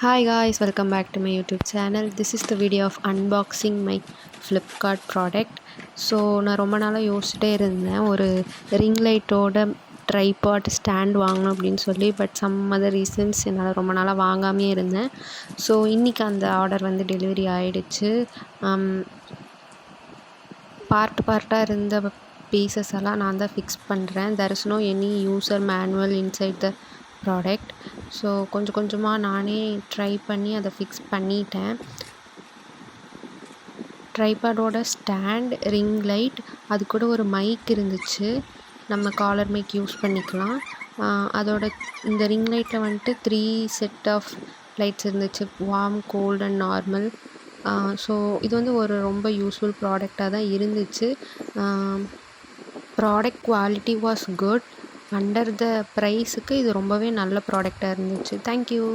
Hi guys, welcome back to my YouTube channel. This is the video of unboxing my Flipkart product. So நான் ரொம்ப நாளாக யோசிச்சுட்டே இருந்தேன் ஒரு ரிங் லைட்டோட ட்ரைபாட் ஸ்டாண்ட் வாங்கணும் அப்படின்னு சொல்லி. பட் சம் அதர் ரீசன்ஸ் என்னால் ரொம்ப நாளாக வாங்காமே இருந்தேன். ஸோ இன்றைக்கி அந்த ஆர்டர் வந்து டெலிவரி ஆகிடுச்சு. பார்ட்டாக இருந்த பீசஸ் எல்லாம் நான் தான் ஃபிக்ஸ் பண்ணுறேன். There is no any user manual inside the product. So கொஞ்சம் கொஞ்சமாக நானே ட்ரை பண்ணி அதை ஃபிக்ஸ் பண்ணிட்டேன். ட்ரைபாடோட ஸ்டாண்ட், ரிங் லைட், அது கூட ஒரு மைக் இருந்துச்சு. நம்ம காலர் மைக் யூஸ் பண்ணிக்கலாம். அதோட இந்த ரிங் லைட்டில் வந்துட்டு 3 செட் ஆஃப் லைட்ஸ் இருந்துச்சு, warm, cold and normal. So இது வந்து ஒரு ரொம்ப யூஸ்ஃபுல் ப்ராடக்டாக தான் இருந்துச்சு. Product quality was good. Under the ப்ரைஸுக்கு இது ரொம்பவே நல்ல ப்ராடக்டாக இருந்துச்சு. தேங்க்யூ.